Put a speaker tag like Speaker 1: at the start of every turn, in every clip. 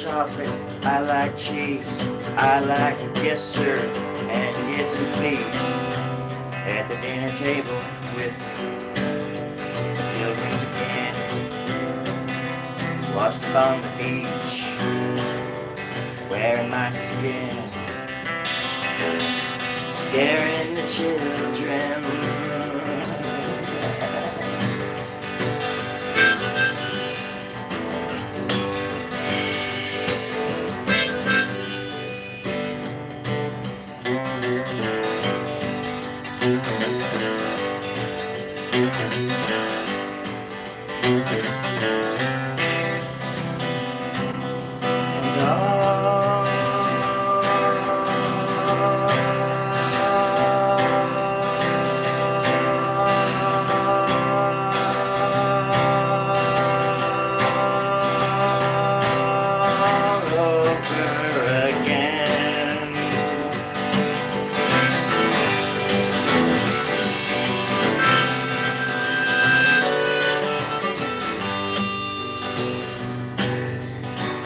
Speaker 1: chocolate, I like cheese, I like yes sir, and yes and please. At the dinner table with pilgrims again, washed upon the beach, wearing my skin, scaring the children.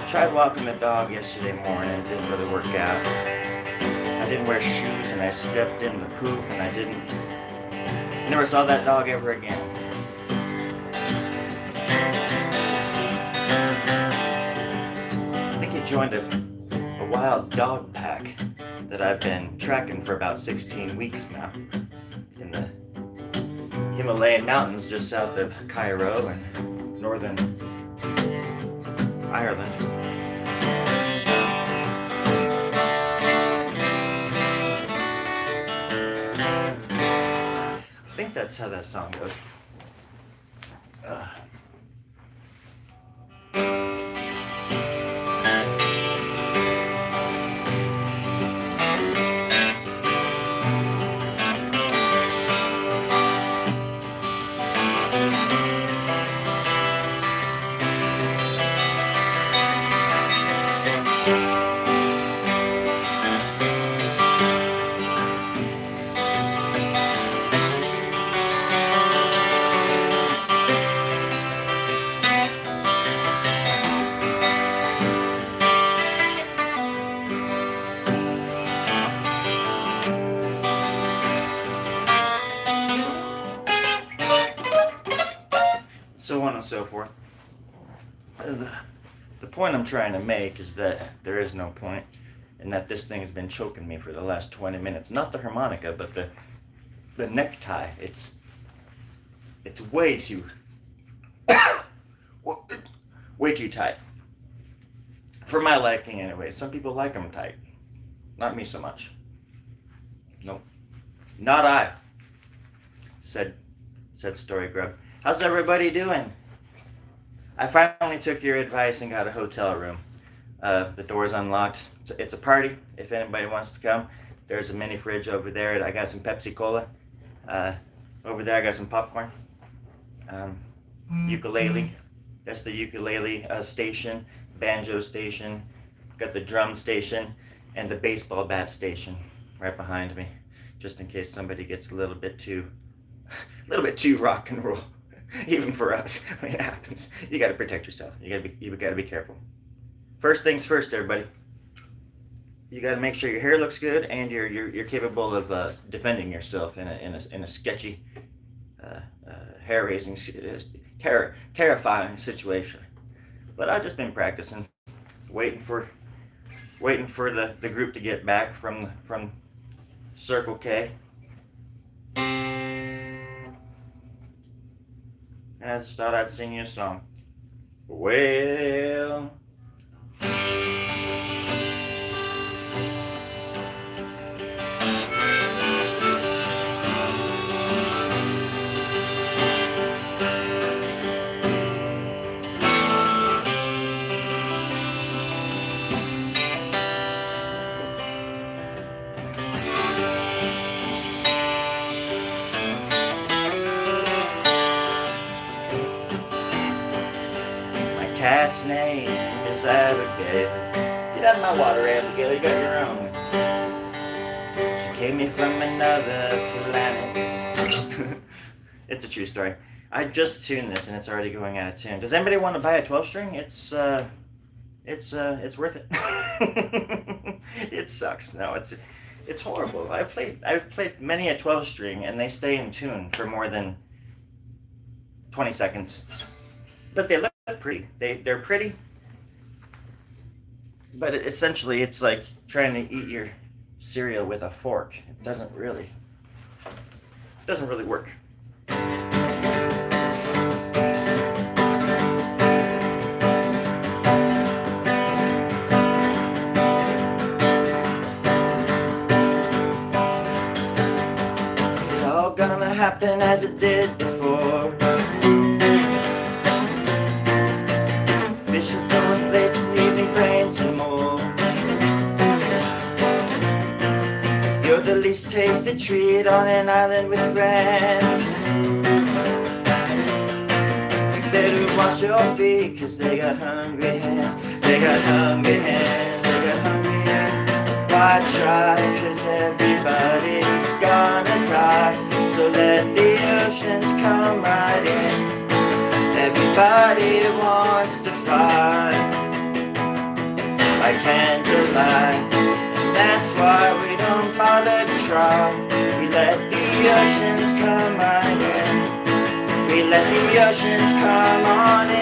Speaker 1: Tried walking the dog yesterday morning, didn't really work out. I didn't wear shoes and I stepped in the poop and I never saw that dog ever again. I think he joined a wild dog pack that I've been tracking for about 16 weeks now in the Himalayan mountains just south of Cairo and northern Ireland. I think that's how that song goes. So on and so forth. The point I'm trying to make is that there is no point, and that this thing has been choking me for the last 20 minutes. Not the harmonica, but the necktie. It's way too way too tight for my liking anyway. Some people like them tight, not me so much. Nope, not I. Said Storie Grubb. How's everybody doing? I finally took your advice and got a hotel room. The door's unlocked. It's a party if anybody wants to come. There's a mini fridge over there. I got some Pepsi Cola. Over there I got some popcorn. Ukulele. That's the ukulele station. Banjo station. Got the drum station and the baseball bat station right behind me. Just in case somebody gets a little bit too rock and roll. Even for us, I mean, it happens. You got to protect yourself. You got to be careful. First things first, everybody. You got to make sure your hair looks good and you're capable of defending yourself in a sketchy, hair-raising, terrifying situation. But I've just been practicing, waiting for the group to get back from Circle K. And I just thought I'd sing you a song. Well, cat's name is Abigail. Get out of my water, Abigail, you got your own. She came in from another planet. It's a true story. I just tuned this and it's already going out of tune. Does anybody want to buy a 12 string? It's It's worth it. It sucks. No, it's horrible. I've played many a 12 string, and they stay in tune for more than 20 seconds. But they look pretty. They're pretty. But essentially, it's like trying to eat your cereal with a fork. It doesn't really work. It's all gonna happen as it did before. Fishing, throwing plates, and leaving brains and more. You're the least tasted treat on an island with friends. You better wash your feet, cause they got hungry hands. They got hungry hands, they got hungry hands. Why try, cause everybody's gonna die. So let the oceans come right in. Everybody wants to fly by candlelight, and that's why we don't bother to try. We let the oceans come right in. We let the oceans come on in.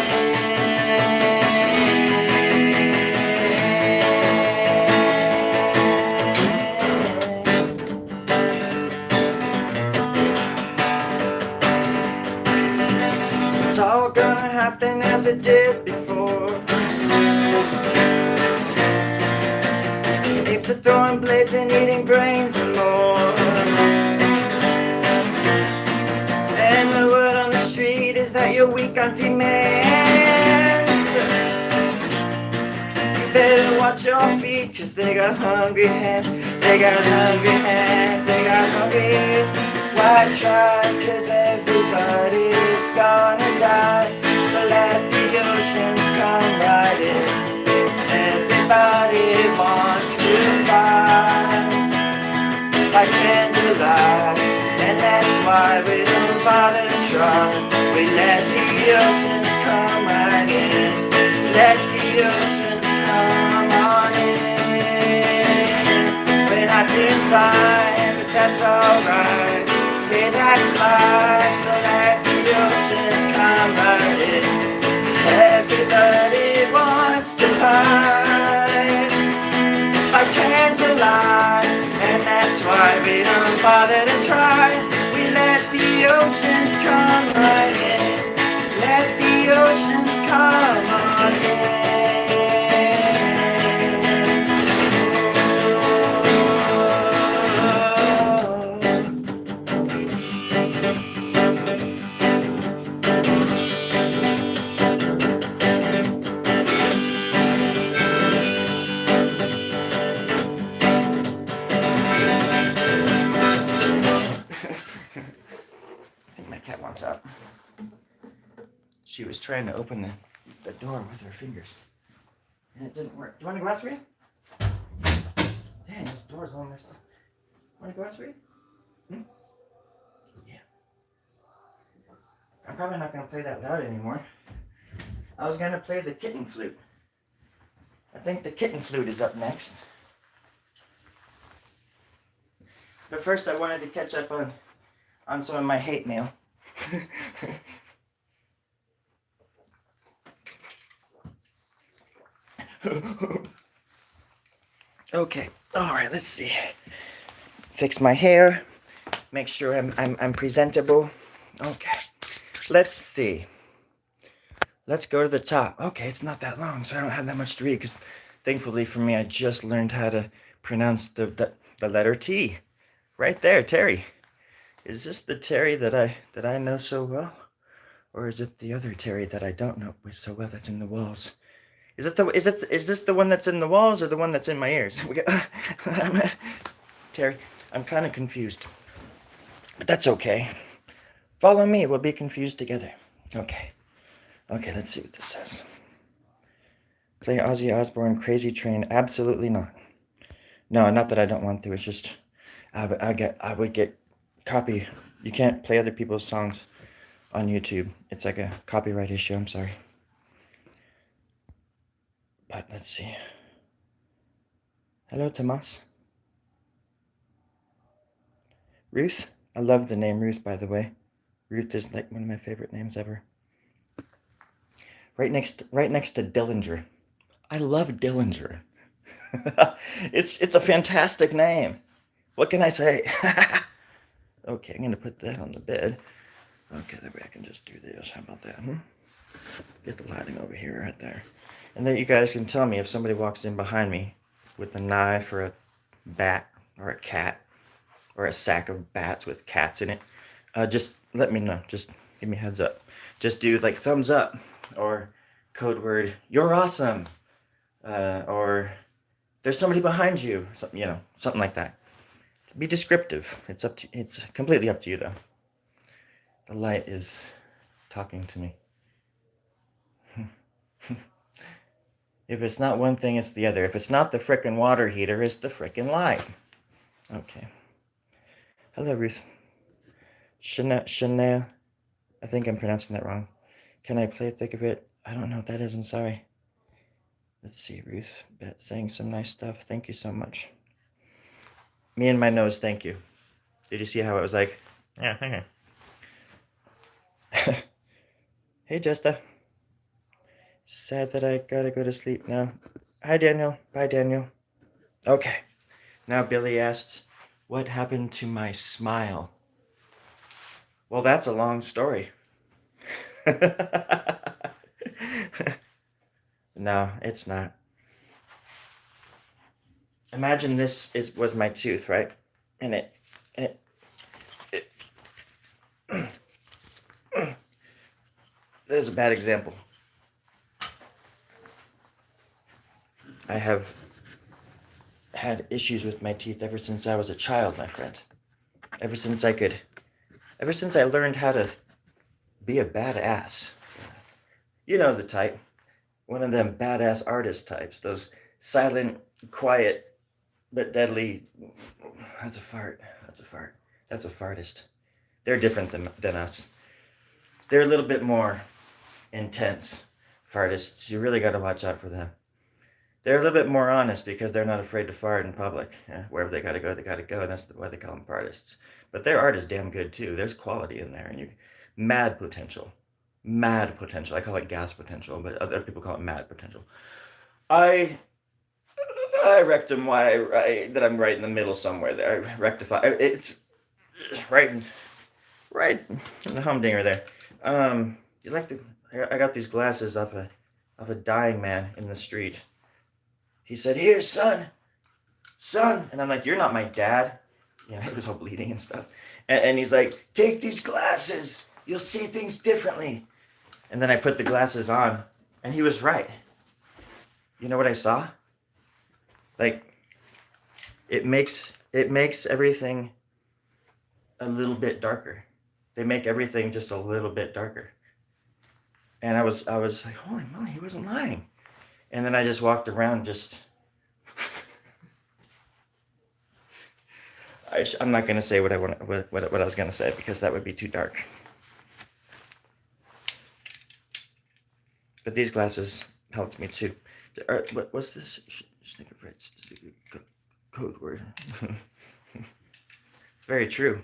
Speaker 1: It's all gonna happen as it did before. Apes are throwing blades and eating brains and more. And the word on the street is that you're weak on demands. You better watch your feet, cause they got hungry hands. They got hungry hands, they got hungry. Why try, cause everybody's gonna die. So let the oceans come right in. Everybody wants to fly by candlelight, and that's why we don't bother to try. We let the oceans come right in. Let the oceans come on in. We're not doing fine, but that's alright. Hey, that's life, so let the oceans come right in. Everybody wants to fight by candlelight, and that's why we don't bother to try. We let the oceans come right in. Let the oceans come on in. Out. She was trying to open the door with her fingers, and it didn't work. Do you want to go out for you? Dang, this door's all messed up. Want to go out for you? Yeah. I'm probably not going to play that loud anymore. I was going to play the kitten flute. I think the kitten flute is up next. But first I wanted to catch up on some of my hate mail. Okay, all right, let's see. Fix my hair, make sure I'm presentable. Okay, let's see. Let's go to the top. Okay, it's not that long, so I don't have that much to read, because thankfully for me, I just learned how to pronounce the letter T. Right there, Terry. Is this the Terry that I know so well? Or is it the other Terry that I don't know so well that's in the walls? Is this the one that's in the walls or the one that's in my ears? Terry, I'm kind of confused. But that's okay. Follow me, we'll be confused together. Okay. Okay, let's see what this says. Play Ozzy Osbourne Crazy Train. Absolutely not. No, not that I don't want to. It's just I would get copy. You can't play other people's songs on YouTube. It's like a copyright issue. I'm sorry. But let's see. Hello, Tomas. Ruth? I love the name Ruth, by the way. Ruth is like one of my favorite names ever. Right next to Dillinger. I love Dillinger. It's a fantastic name. What can I say? Okay, I'm gonna put that on the bed. Okay, that way I can just do this. How about that? Get the lighting over here, right there. And then you guys can tell me if somebody walks in behind me with a knife or a bat or a cat or a sack of bats with cats in it. Just let me know. Just give me a heads up. Just do like thumbs up or code word "You're awesome" or "There's somebody behind you." Something, something like that. Be descriptive. It's completely up to you though. The light is talking to me. If it's not one thing, it's the other. If it's not the frickin' water heater, it's the frickin' light. Okay. Hello, Ruth. Chanel. I think I'm pronouncing that wrong. Can I play Thick of It? I don't know what that is. I'm sorry. Let's see, Ruth. Saying some nice stuff. Thank you so much. Me and my nose, thank you. Did you see how it was like? Yeah. Hey, Jesta. Sad that I gotta go to sleep now. Hi, Daniel. Bye, Daniel. Okay. Now Billy asks, what happened to my smile? Well, that's a long story. No, it's not. Imagine this was my tooth, right? And it there's a bad example. I have had issues with my teeth ever since I was a child, my friend. Ever since I learned how to be a badass. You know the type. One of them badass artist types. Those silent, quiet, but deadly. That's a fart. That's a fartist. They're different than us. They're a little bit more intense fartists. You really got to watch out for them. They're a little bit more honest because they're not afraid to fart in public. Wherever they got to go, they got to go, and that's why they call them fartists. But their art is damn good too. There's quality in there, and mad potential. Mad potential. I call it gas potential, but other people call it mad potential. I rectum why that I'm right in the middle somewhere there. I rectify. It's right in the humdinger there. You like the? I got these glasses of a dying man in the street. He said, "Here, son," and I'm like, "You're not my dad." He was all bleeding and stuff. And he's like, "Take these glasses. You'll see things differently." And then I put the glasses on, and he was right. You know what I saw? Like, it makes everything a little bit darker. They make everything just a little bit darker. And I was like, holy moly, he wasn't lying. And then I just walked around just... I'm not going to say what I was going to say because that would be too dark. But these glasses helped me too. What's this? Code word. It's very true.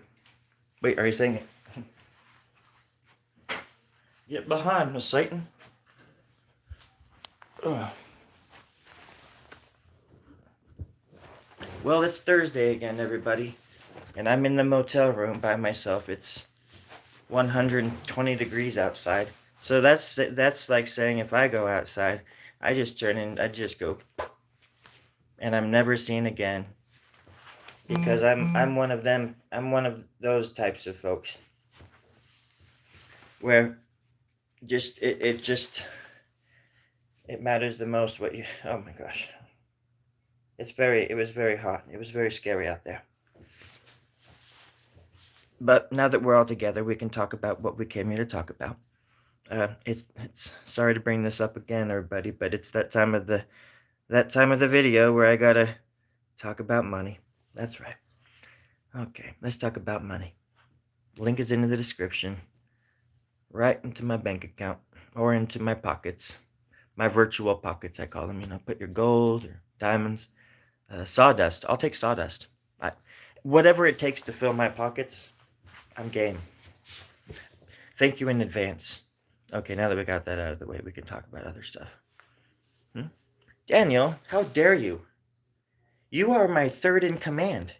Speaker 1: Wait, are you saying it? Get behind, Miss Satan. Ugh. Well, it's Thursday again, everybody. And I'm in the motel room by myself. It's 120 degrees outside. So that's like saying if I go outside, I just go, and I'm never seen again. Because I'm one of them. I'm one of those types of folks. Where it matters the most what you... Oh my gosh. It was very hot. It was very scary out there. But now that we're all together, we can talk about what we came here to talk about. It's sorry to bring this up again, everybody, but it's that time of the video where I gotta talk about money. That's right. Okay, let's talk about money. Link is in the description. Right into my bank account or into my pockets. My virtual pockets, I call them. Put your gold or diamonds. Sawdust. I'll take sawdust. Whatever it takes to fill my pockets, I'm game. Thank you in advance. Okay, now that we got that out of the way, we can talk about other stuff. Daniel, how dare you? You are my third in command.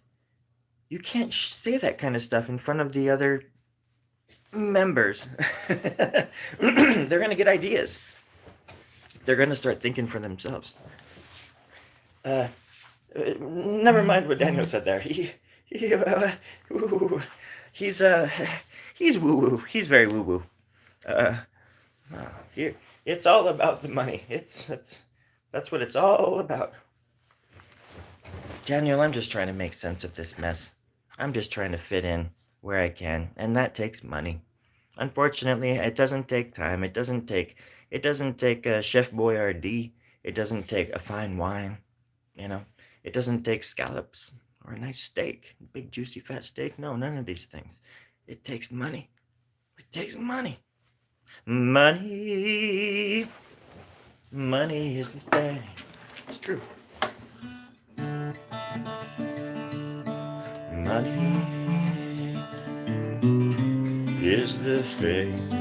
Speaker 1: You can't say that kind of stuff in front of the other members. They're going to get ideas. They're going to start thinking for themselves. Never mind what Daniel said there. He's woo-woo. He's very woo-woo. Here, it's all about the money. That's what it's all about. Daniel, I'm just trying to make sense of this mess. I'm just trying to fit in where I can, and that takes money. Unfortunately, it doesn't take time. It doesn't take Chef Boyardee. It doesn't take a fine wine. It doesn't take scallops or a nice steak, a big juicy fat steak. No, none of these things. It takes money. It takes money. Money. Money is the thing. It's true. Money is the thing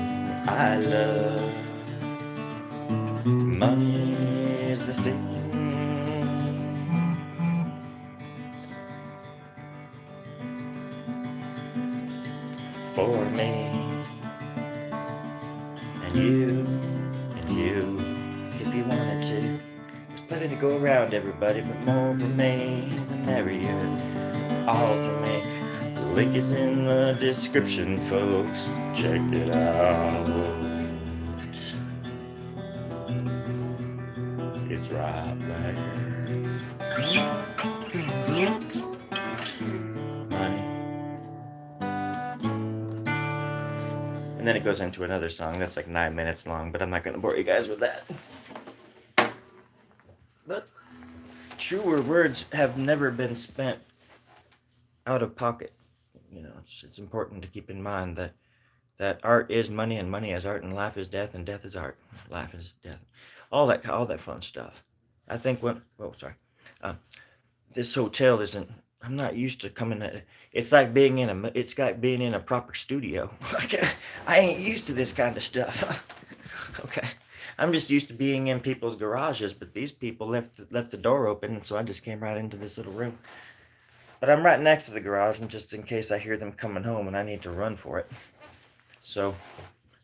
Speaker 1: I love. Money is the thing. For me. And you, if you wanted to. There's plenty to go around, everybody, but more for me, the merrier. All for me. The link is in the description, folks. Check it out. It's right there. Money. And then it goes into another song that's like 9 minutes long, but I'm not going to bore you guys with that. But truer words have never been spent out of pocket. It's important to keep in mind that art is money, and money is art, and life is death, and death is art. Life is death. All that fun stuff. I think this hotel isn't. I'm not used to coming at it. It's like being in a proper studio. I ain't used to this kind of stuff. Okay. I'm just used to being in people's garages, but these people left the door open, and so I just came right into this little room. But I'm right next to the garage, and just in case I hear them coming home and I need to run for it. So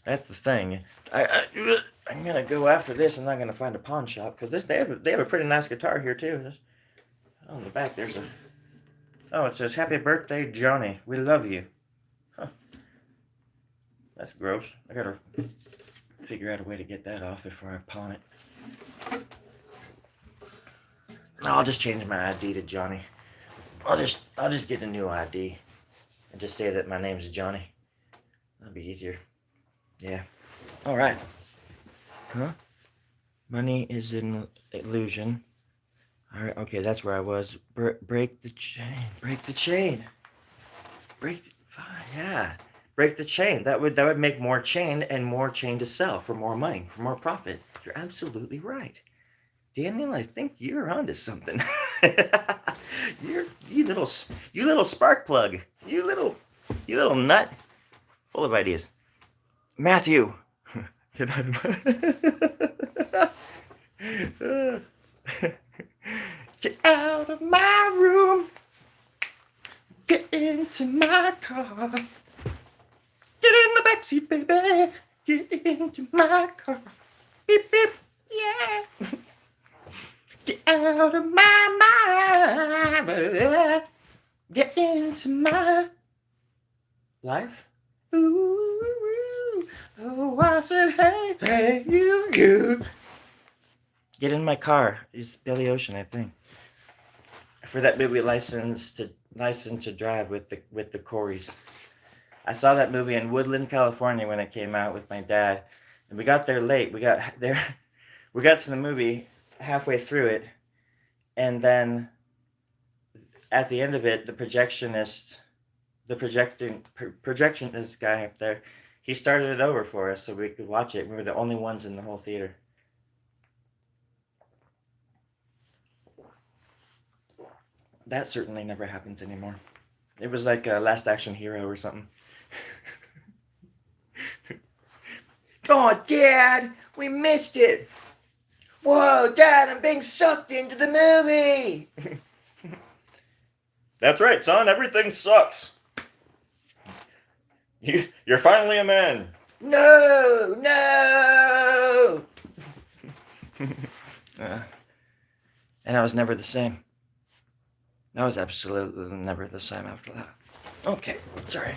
Speaker 1: that's the thing. I'm gonna go after this, and I'm gonna find a pawn shop, because they have a pretty nice guitar here too. On the back there's it says "Happy Birthday, Johnny. We love you." Huh. That's gross. I gotta figure out a way to get that off before I pawn it. I'll just change my ID to Johnny. I'll just get a new ID and just say that my name's Johnny. That'll be easier. Yeah. All right. Huh? Money is an illusion. All right. Okay, that's where I was. Break the chain. Break the chain. Yeah. Break the chain. That would make more chain and more chain to sell for more money, for more profit. You're absolutely right. Daniel, I think you're onto something. You little spark plug. You little nut. Full of ideas. Matthew. Get out of my room. Get into my car. Get in the backseat, baby. Get into my car. Beep, beep. Yeah. Get out of my mind. Get into my life. Ooh, oh, I said, hey, you. Get in my car. It's Billy Ocean, I think. For that movie, License to Drive with the Coreys. I saw that movie in Woodland, California when it came out with my dad, and we got there late. We got to the movie halfway through it, and then at the end of it, the projectionist guy up there, he started it over for us so we could watch it. We were the only ones in the whole theater. that certainly never happens anymore. It was like a Last Action Hero or something. Oh, Dad, we missed it. Whoa, Dad, I'm being sucked into the movie. That's right, son. Everything sucks. You're finally a man. No, no. And I was never the same. I was absolutely never the same after that. Okay, sorry.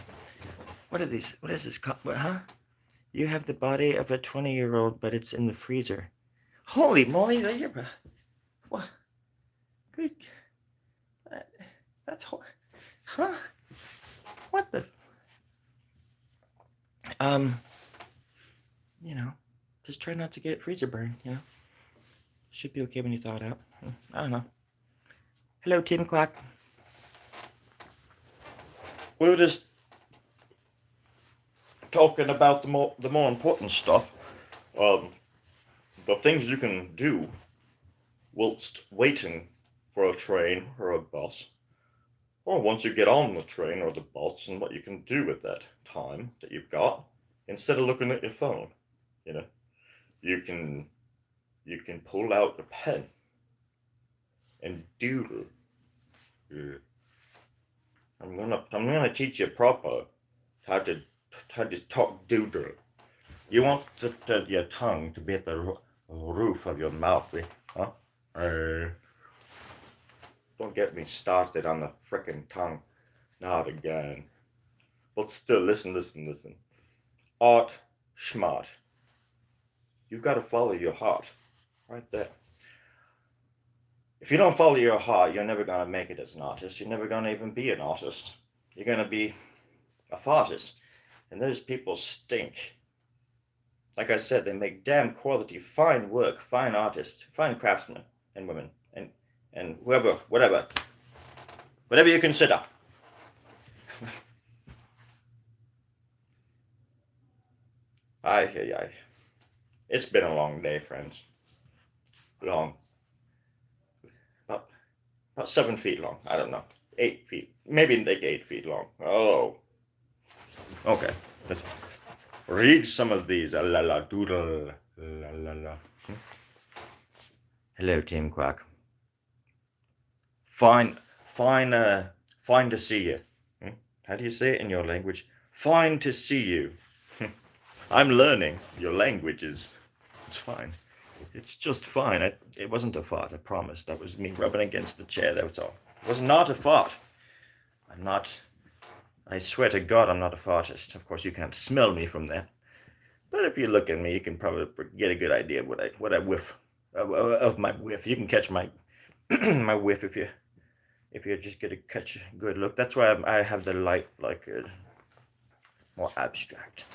Speaker 1: What are these? What is this? What, huh? You have the body of a 20-year-old, but it's in the freezer. Holy moly, you're... What? Good... That's... Huh? What the... You know, just try not to get freezer burn, you know? Should be okay when you thaw it out. I don't know. Hello, Tim Quack. We were just talking about the more important stuff. The things you can do whilst waiting for a train or a bus, or once you get on the train or the bus, and what you can do with that time that you've got instead of looking at your phone. You know, you can pull out a pen and doodle. Yeah. I'm gonna teach you proper how to talk doodle. You want your tongue to be at the roof of your mouth, huh? Don't get me started on the frickin' tongue. Not again. But still, listen. Art, schmart. You gotta follow your heart. Right there. If you don't follow your heart, you're never gonna make it as an artist. You're never gonna even be an artist. You're gonna be a fartist. And those people stink. Like I said, they make damn quality, fine work, fine artists, fine craftsmen and women, and whoever, whatever you consider. Aye. It's been a long day, friends. Long. About 7 feet long. I don't know. 8 feet. Maybe like 8 feet long. Oh. Okay. Let's read some of these. La la doodle. La. Hello, Team Quack. Fine to see you. How do you say it in your language? Fine to see you. I'm learning your languages. It's fine. It's just fine. It wasn't a fart, I promise. That was me rubbing against the chair, that was all. It was not a fart. I swear to God I'm not a fartist. Of course, you can't smell me from there. But if you look at me, you can probably get a good idea of what I whiff, of my whiff. You can catch my my whiff if you just get catch a good look. That's why I have the light like more abstract.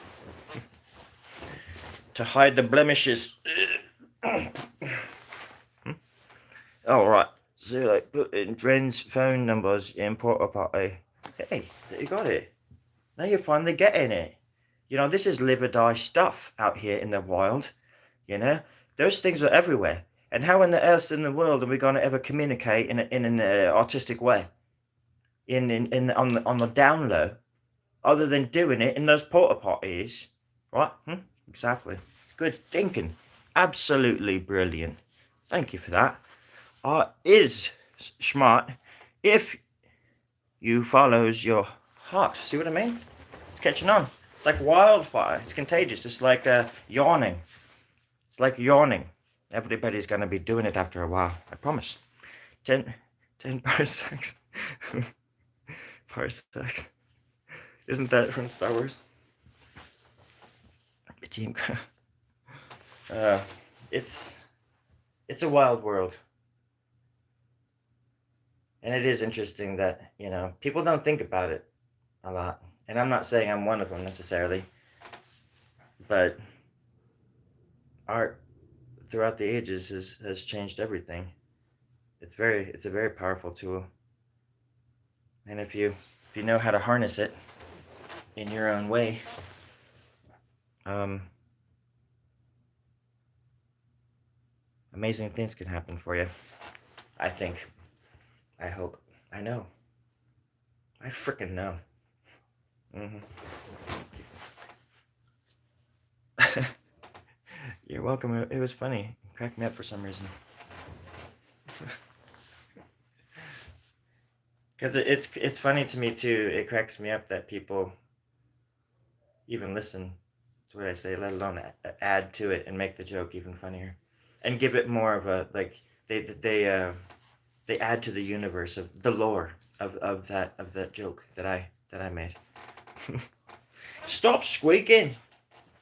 Speaker 1: To hide the blemishes. All right. So like put in friends' phone numbers in porta potty. Hey, you got it. Now you're finally getting it. You know, this is live or die stuff out here in the wild. You know, those things are everywhere. And how else in the world are we going to ever communicate in an artistic way, on the down low, other than doing it in those porta potties, right? Exactly. Good thinking. Absolutely brilliant. Thank you for that. Art is smart if you follows your heart. See what I mean? It's catching on. It's like wildfire. It's contagious. It's like yawning. It's like yawning. Everybody's going to be doing it after a while. I promise. 10 parsecs. Parsecs. Isn't that from Star Wars? Team. It's a wild world. And it is interesting that, you know, people don't think about it a lot. And I'm not saying I'm one of them necessarily. But art throughout the ages has changed everything. It's a very powerful tool. And if you know how to harness it in your own way, amazing things can happen for you. I think. I hope. I know. I frickin' know. You're welcome. It was funny. It cracked me up for some reason. Because it's funny to me too. It cracks me up that people even listen to what I say, let alone add to it and make the joke even funnier, and give it more of a like they add to the universe of the lore of that joke that I made. Stop squeaking!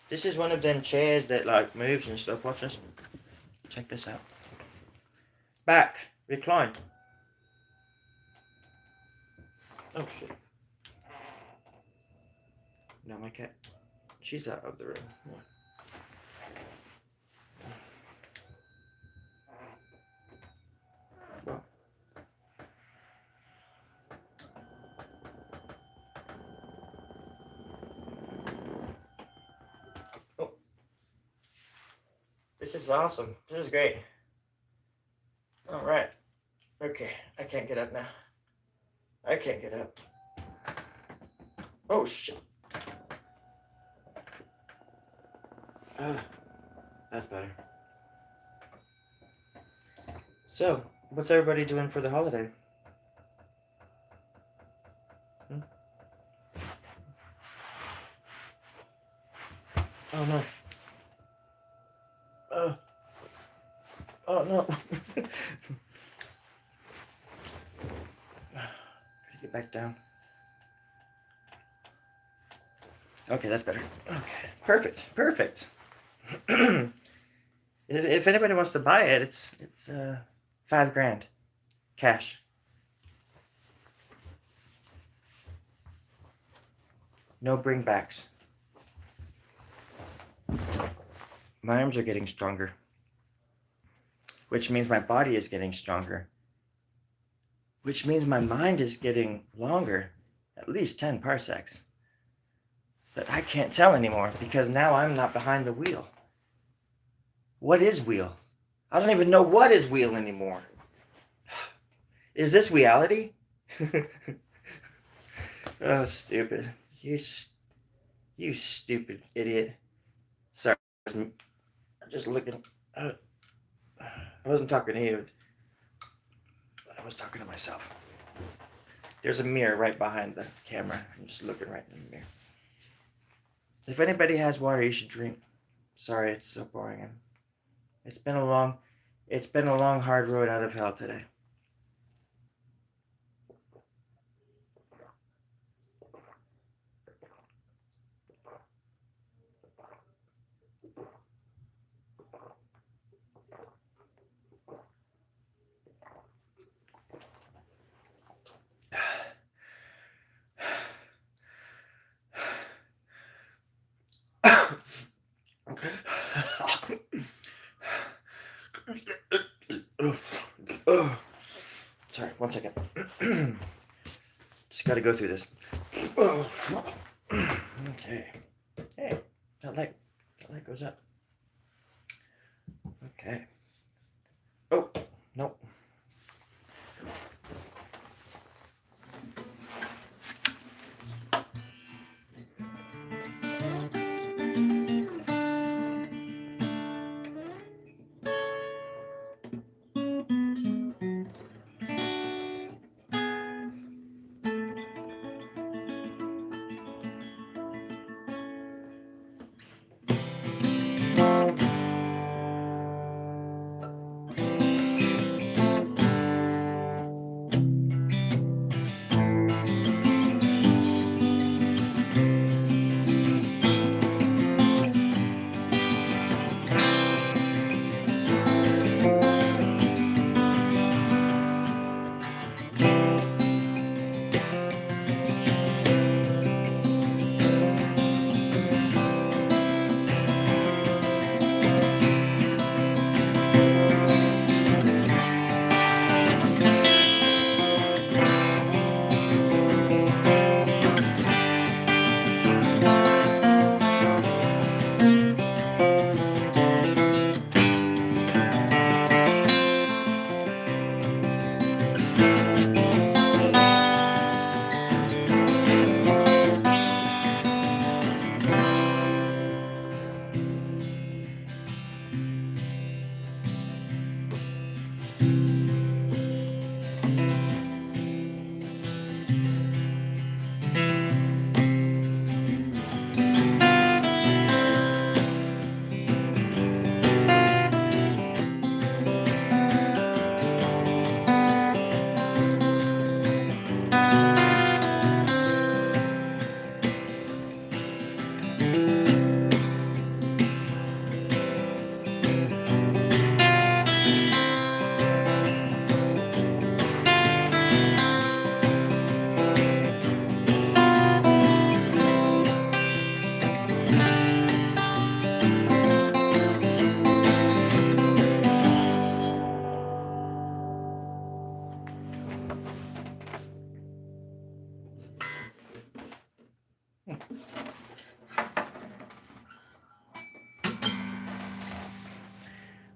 Speaker 1: This is one of them chairs that like moves and stuff. Watch this. Check this out. Back, recline. Oh shit. No, my cat. She's out of the room. Well. Oh. This is awesome. This is great. All right. Okay, I can't get up now. I can't get up. Oh shit. That's better. So, what's everybody doing for the holiday? Oh no. Oh no. Gotta get back down. Okay, that's better. Okay, perfect. If anybody wants to buy it, it's $5,000 cash. No bringbacks. My arms are getting stronger, which means my body is getting stronger, which means my mind is getting longer, at least 10 parsecs. But I can't tell anymore because now I'm not behind the wheel. What is wheel? I don't even know what is wheel anymore. Is this reality? Oh, stupid. You stupid idiot. Sorry, I'm just looking. I wasn't talking to you. I was talking to myself. There's a mirror right behind the camera. I'm just looking right in the mirror. If anybody has water, you should drink. Sorry, it's so boring. It's been a long, hard road out of hell today. Sorry, 1 second. Just got to go through this. Okay. Hey, that light goes up. Okay. Oh, nope.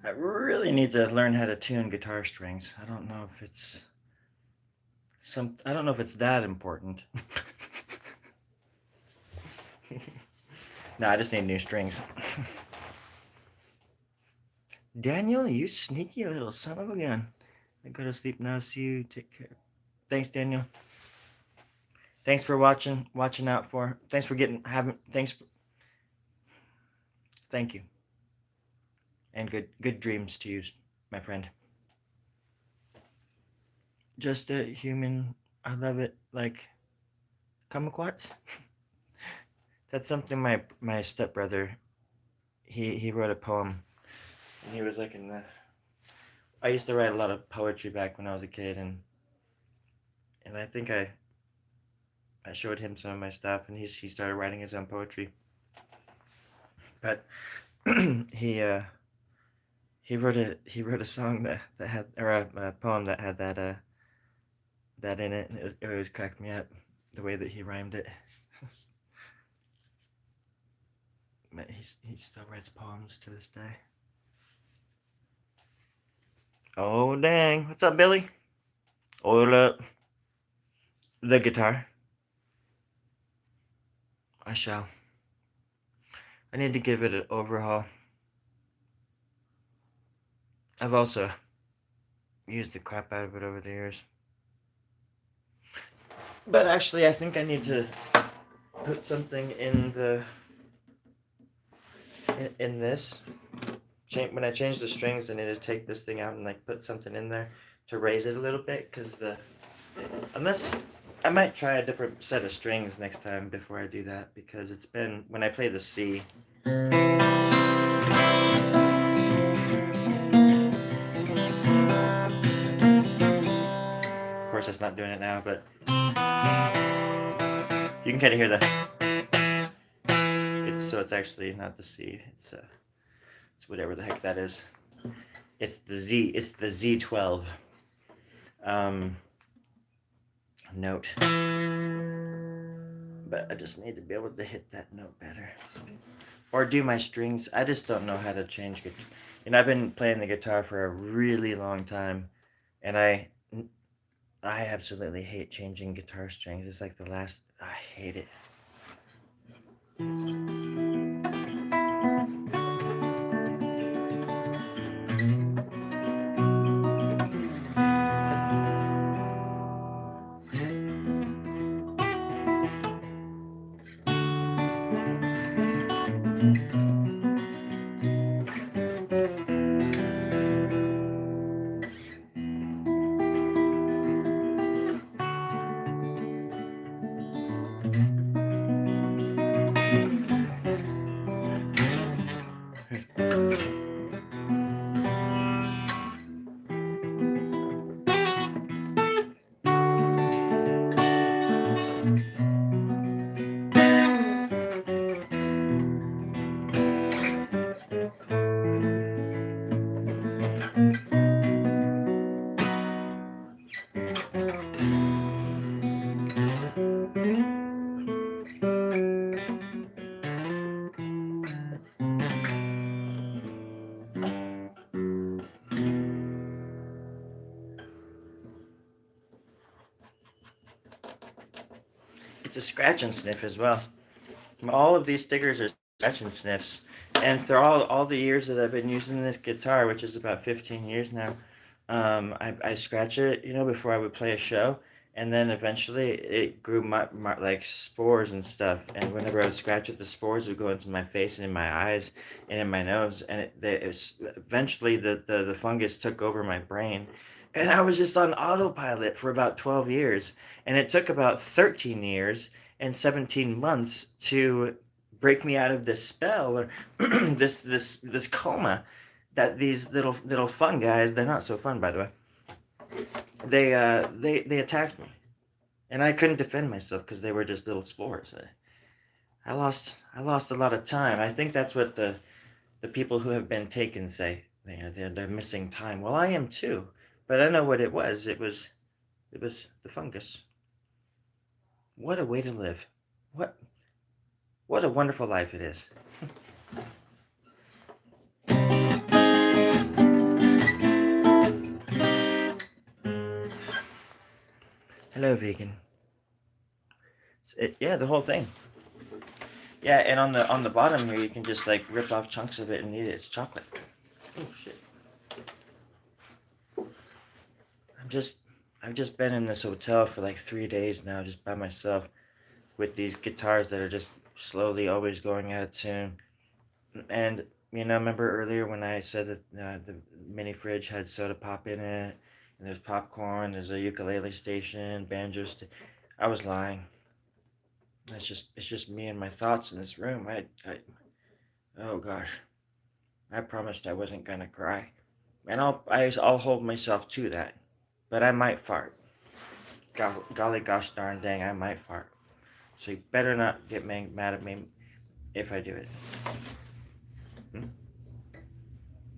Speaker 1: I really need to learn how to tune guitar strings. I don't know if it's I don't know if it's that important. No, I just need new strings. Daniel, you sneaky little son of a gun. I go to sleep now. See you. Take care. Thanks, Daniel. Thanks for watching out for. Thanks for thank you. And good dreams to you, my friend. Just a human. I love it. Like kumquats. That's something my stepbrother. He wrote a poem. And he was like in the. I used to write a lot of poetry back when I was a kid, and I think I showed him some of my stuff, and he started writing his own poetry. But he wrote a song that had, or a poem that had that in it, and it always cracked me up the way that he rhymed it. But he still writes poems to this day. Oh dang! What's up, Billy? Oil up the guitar. I shall. I need to give it an overhaul. I've also used the crap out of it over the years. But actually, I think I need to put something in this. When I change the strings, I need to take this thing out and like put something in there to raise it a little bit, because unless I might try a different set of strings next time before I do that, because it's been when I play the C. Of course, it's not doing it now, but you can kind of hear it's actually not the C. It's whatever the heck that is. It's the Z. It's the Z12 note. But I just need to be able to hit that note better, or do my strings. I just don't know how to change it. And I've been playing the guitar for a really long time, and I absolutely hate changing guitar strings. It's like I hate it. It's a scratch and sniff as well. All of these stickers are scratch and sniffs, and through all the years that I've been using this guitar, which is about 15 years now, I scratch it, before I would play a show, and then eventually it grew my like spores and stuff, and whenever I would scratch it, the spores would go into my face and in my eyes and in my nose, and eventually the fungus took over my brain, and I was just on autopilot for about 12 years, and it took about 13 years and 17 months to break me out of this spell, or this coma, that these little fun guys, they're not so fun, by the way, they attacked me, and I couldn't defend myself because they were just little spores. I lost a lot of time. I think that's what the people who have been taken say. They're missing time. Well, I am too, but I know what it was. It was the fungus. What a way to live. What what a wonderful life it is. Hello, vegan. Yeah, the whole thing. Yeah, and on the bottom here, you can just like rip off chunks of it and eat it. It's chocolate. Oh shit! I'm just I've just been in this hotel for like 3 days now, just by myself, with these guitars that are just slowly always going out of tune. And remember earlier when I said that the mini fridge had soda pop in it, and there's popcorn, there's a ukulele station, banjos. I was lying. It's just me and my thoughts in this room. Oh gosh, I promised I wasn't gonna cry, and I'll hold myself to that. But I might fart. Golly gosh darn dang, I might fart. So you better not get mad at me if I do it. Hmm?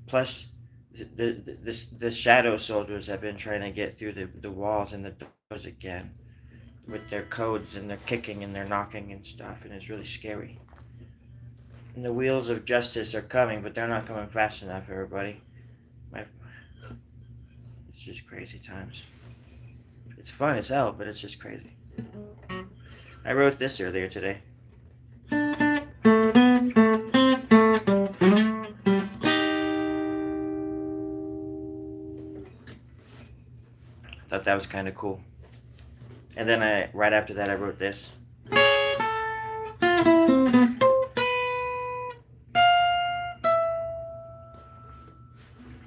Speaker 1: Plus, the shadow soldiers have been trying to get through the walls and the doors again with their codes, and they're kicking and they're knocking and stuff, and it's really scary. And the wheels of justice are coming, but they're not coming fast enough, everybody. My, it's just crazy times. It's fun as hell, but it's just crazy. I wrote this earlier today. Thought that was kind of cool. And then right after that, I wrote this.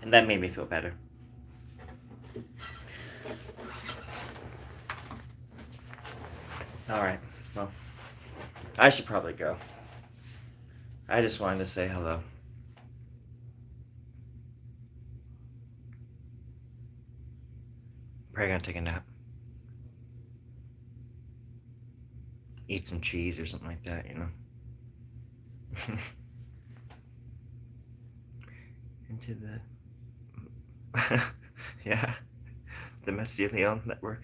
Speaker 1: And that made me feel better. Alright, well, I should probably go. I just wanted to say hello. Probably gonna take a nap. Eat some cheese or something like that, Into the... yeah, the mycelial network.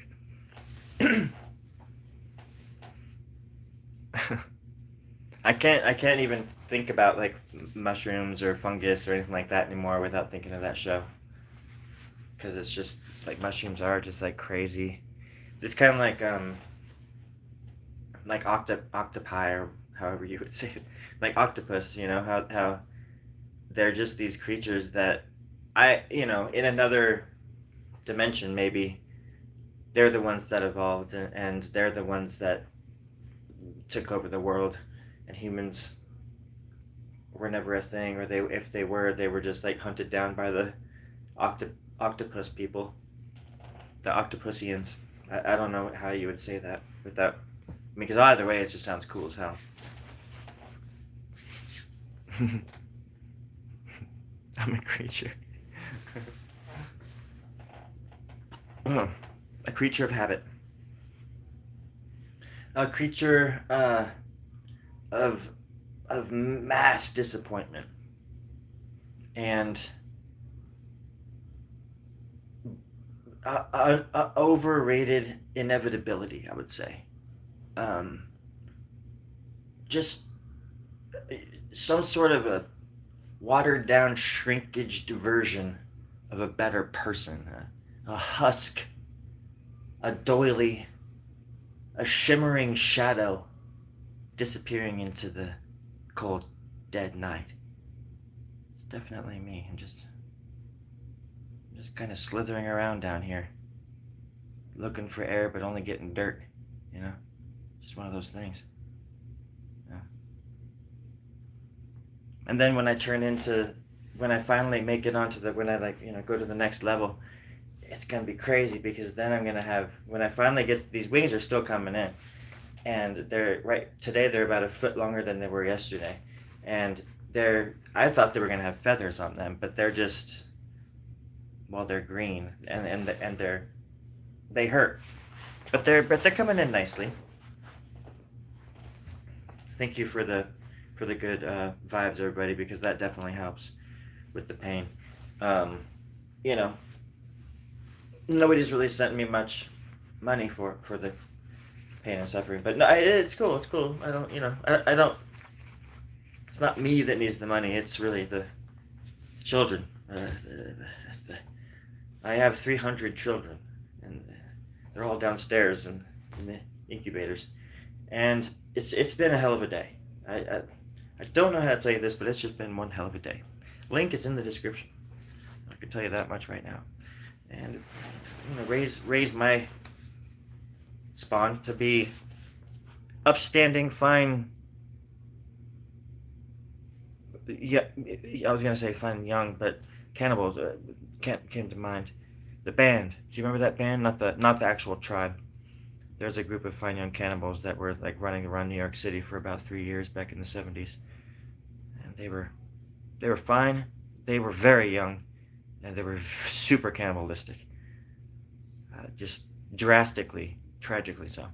Speaker 1: I can't even think about like mushrooms or fungus or anything like that anymore without thinking of that show. Because it's just like mushrooms are just like crazy. It's kind of like octopi, or however you would say it, like octopus. How they're just these creatures that in another dimension maybe they're the ones that evolved, and they're the ones that took over the world, and humans were never a thing, or if they were just like hunted down by the octopus people, the octopusians. I don't know how you would say that without, because either way it just sounds cool as hell. I'm a creature. A creature of habit. A creature of mass disappointment and overrated inevitability, I would say. Just some sort of a watered down shrinkaged version of a better person, a husk, a doily, a shimmering shadow disappearing into the cold, dead night. It's definitely me. I'm just kind of slithering around down here, looking for air but only getting dirt. Just one of those things. Yeah. And then when I finally make it onto when I go to the next level, it's gonna be crazy, because then I'm gonna have, when I finally get, these wings are still coming in, and today they're about a foot longer than they were yesterday, and I thought they were gonna have feathers on them, but they're just while they're green, and they hurt, but they're coming in nicely. Thank you for the good vibes, everybody, because that definitely helps with the pain. You know, nobody's really sent me much money for the pain and suffering, but no, it's cool. It's cool. I don't, I don't. It's not me that needs the money. It's really the children. I have 300 children, and they're all downstairs in the incubators, and it's been a hell of a day. I don't know how to tell you this, but it's just been one hell of a day. Link is in the description. I can tell you that much right now. And raise my spawn to be upstanding, fine. Yeah, I was gonna say fine young, but cannibals came to mind. The band. Do you remember that band? Not the actual tribe. There's a group of fine young cannibals that were like running around New York City for about 3 years back in the 70s, and they were fine. They were very young, and they were super cannibalistic. Just drastically, tragically so.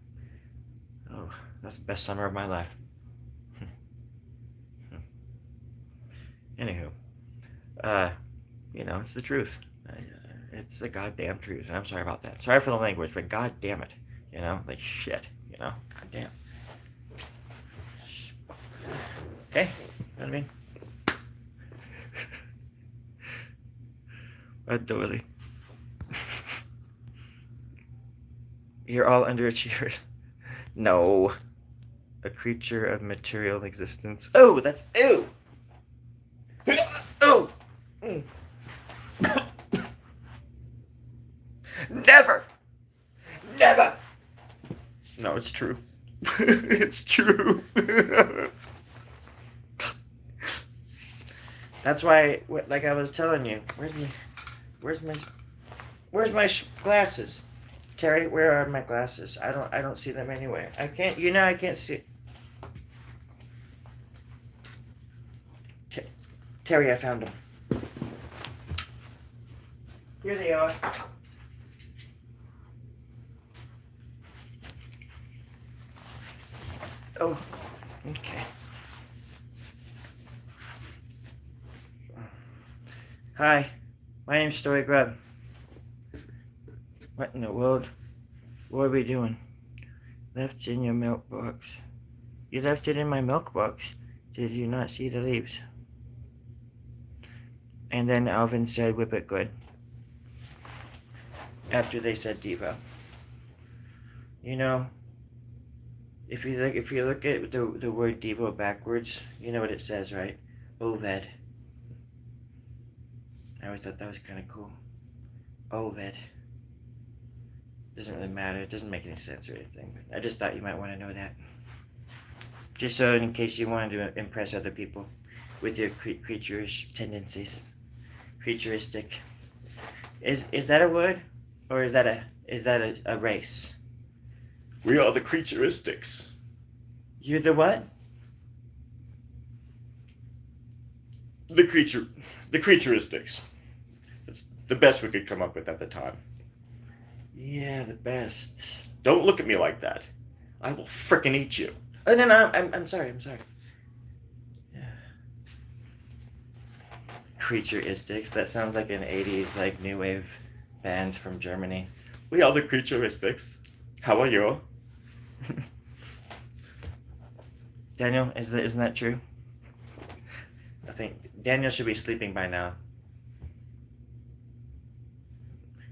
Speaker 1: Oh, that's the best summer of my life. Anywho, it's the truth. It's the goddamn truth, and I'm sorry about that. Sorry for the language, but god damn it. Like shit, god damn. Okay, you know what I mean? What doily? You're all underachievers. No. A creature of material existence. Oh, that's ew. Oh. Never. Never. No, it's true. It's true. That's why, like I was telling you, where's my glasses? Terry, where are my glasses? I don't see them anywhere. I can't see. Terry, I found them. Here they are. Oh, okay. Hi, my name's Storie Grubb. What in the world? What are we doing? Left in your milk box. You left it in my milk box. Did you not see the leaves? And then Alvin said, whip it good. After they said Devo. If you look at the word Devo backwards, you know what it says, right? Oved. I always thought that was kind of cool. Oved. Doesn't really matter. It doesn't make any sense or anything. But I just thought you might want to know that. Just so in case you wanted to impress other people with your creaturish tendencies. Creaturistic. Is that a word? Or is that a race? We are the creaturistics. You're the what? The creaturistics. It's the best we could come up with at the time. Yeah, the best. Don't look at me like that. I will frickin' eat you. Oh, no, I'm sorry. Yeah. Creaturistics. That sounds like an 80s, like, new wave band from Germany. We are the creaturistics. How are you? Daniel, isn't that true? I think Daniel should be sleeping by now.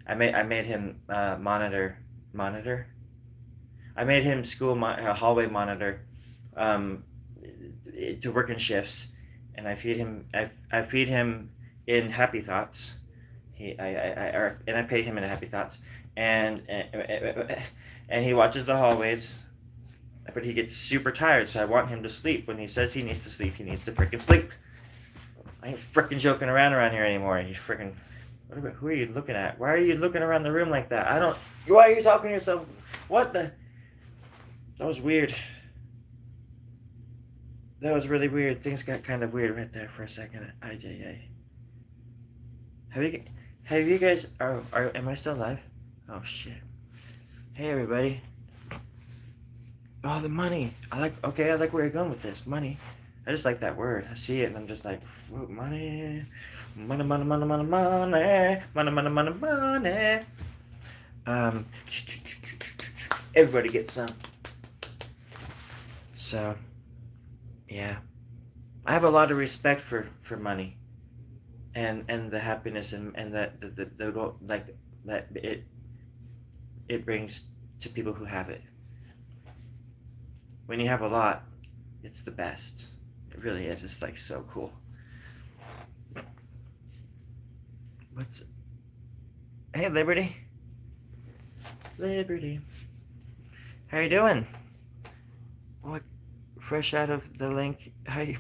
Speaker 1: I made him monitor. I made him hallway monitor to work in shifts, and I feed him in happy thoughts. I pay him in happy thoughts, and he watches the hallways, but he gets super tired. So I want him to sleep. When he says he needs to sleep, he needs to frickin' sleep. I ain't frickin' joking around here anymore. You frickin'. Who are you looking at? Why are you looking around the room like that? Why are you talking to yourself? What the? That was weird. That was really weird. Things got kind of weird right there for a second. Have you guys am I still live? Oh shit. Hey everybody. Oh, the money. I like where you're going with this. Money. I just like that word. I see it and I'm just like, money. Money, money, money, money, money. Money, money, money, money. Everybody gets some. So, yeah. I have a lot of respect for money. And the happiness and that the goal, like that it brings to people who have it. When you have a lot, it's the best. It really is. It's like so cool. Hey Liberty. Liberty. How you doing? What? Fresh out of the link? How you?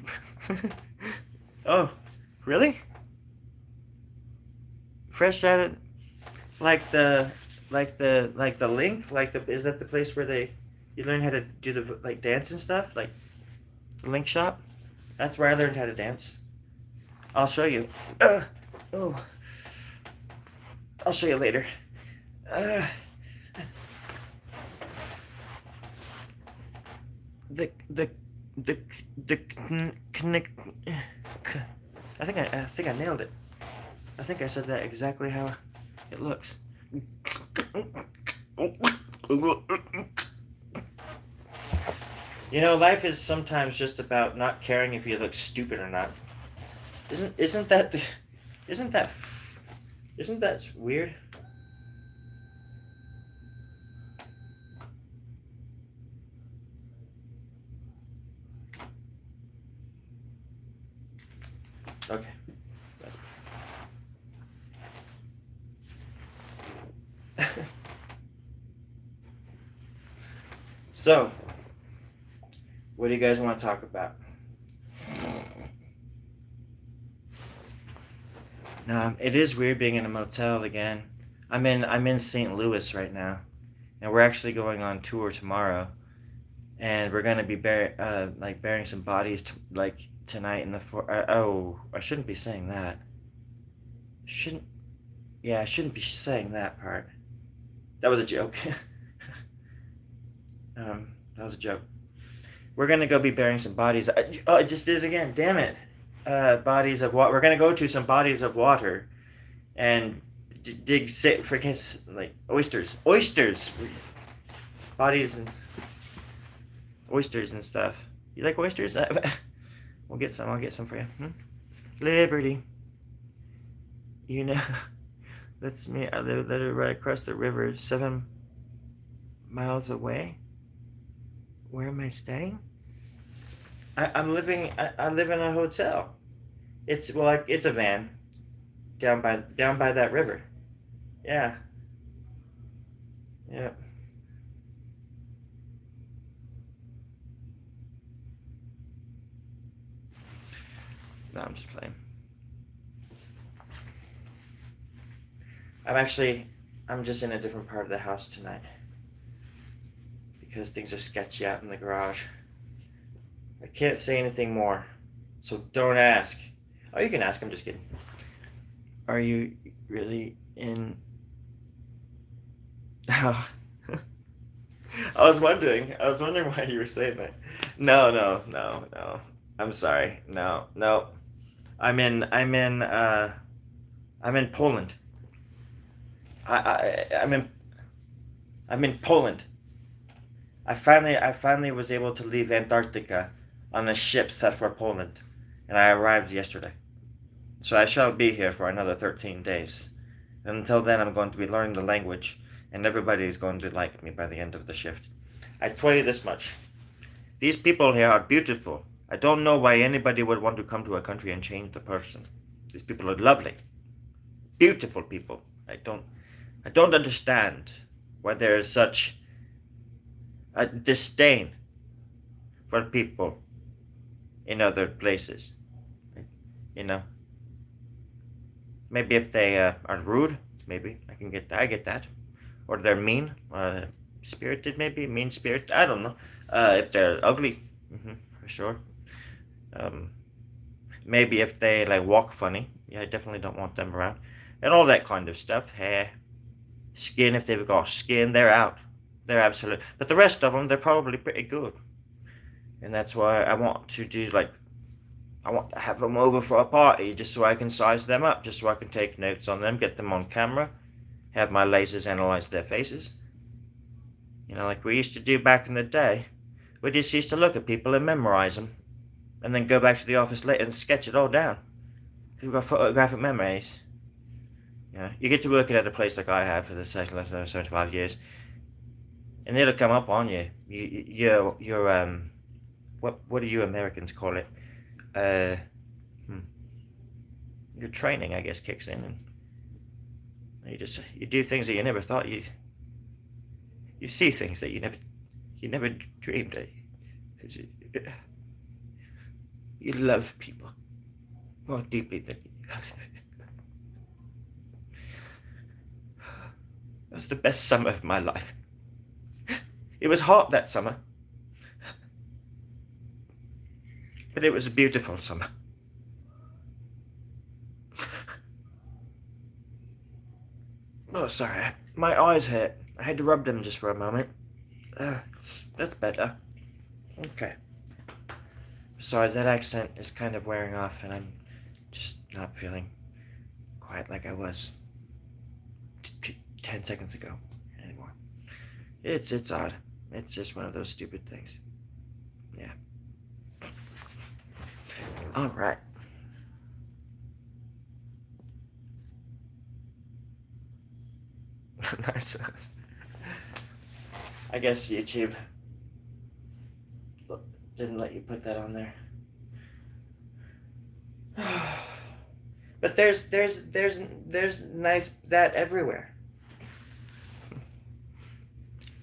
Speaker 1: Oh, really? Fresh out of like the link? Is that the place where you learn how to do the like dance and stuff? Like the link shop? That's where I learned how to dance. I'll show you. Oh. I'll show you later. I think I nailed it. I think I said that exactly how it looks. You know, life is sometimes just about not caring if you look stupid or not. Isn't that weird? Okay. So, what do you guys want to talk about? No, it is weird being in a motel again. I'm in St. Louis right now, and we're actually going on tour tomorrow, and we're gonna be burying some bodies tonight in the I shouldn't be saying that. I shouldn't be saying that part. That was a joke. That was a joke. We're gonna go be burying some bodies. I just did it again. Damn it. Bodies of water. We're gonna go to some bodies of water, and dig like oysters, bodies and oysters and stuff. You like oysters? We'll get some. I'll get some for you. Liberty. You know, that's me. I live right across the river, 7 miles away. Where am I staying? I live in a hotel. It's a van down by that river. Yeah. Yeah. No, I'm just playing. I'm just in a different part of the house tonight because things are sketchy out in the garage. I can't say anything more, so don't ask. Oh, you can ask. I'm just kidding. Are you really in? Oh. I was wondering why you were saying that. No. I'm sorry. No. I'm in Poland. I'm in Poland. I finally was able to leave Antarctica on a ship set for Poland, and I arrived yesterday. So I shall be here for another 13 days. And until then, I'm going to be learning the language, and everybody is going to like me by the end of the shift. I tell you this much. These people here are beautiful. I don't know why anybody would want to come to a country and change the person. These people are lovely. Beautiful people. I don't understand why there is such a disdain for people in other places. You know? Maybe if they are rude, maybe I get that. Or they're mean, spirited maybe, mean spirit, I don't know. If they're ugly, for sure. Maybe if they walk funny, yeah, I definitely don't want them around. and all that kind of stuff. Hair, skin, if they've got skin, they're out. They're absolute. But the rest of them, they're probably pretty good. And that's why I want to do, like, I want to have them over for a party just so I can size them up, just so I can take notes on them, get them on camera, have my lasers analyze their faces. You know, like we used to do back in the day. We just used to look at people and memorize them, and then go back to the office later and sketch it all down. Because we've got photographic memories. You know, you get to working at a place like I have for the last 75 years, and it'll come up on you. Your what do you Americans call it? Your training, I guess, kicks in, and you do things that you never thought you see things that you never dreamed of. You love people more deeply than you. That was the best summer of my life. It was hot that summer, but it was a beautiful summer. Oh, sorry. My eyes hurt. I had to rub them just for a moment. That's better. Okay. Besides, that accent is kind of wearing off, and I'm just not feeling quite like I was 10 seconds ago anymore. It's odd. It's just one of those stupid things. Yeah. All right. Nice. I guess YouTube didn't let you put that on there. But there's nice that everywhere.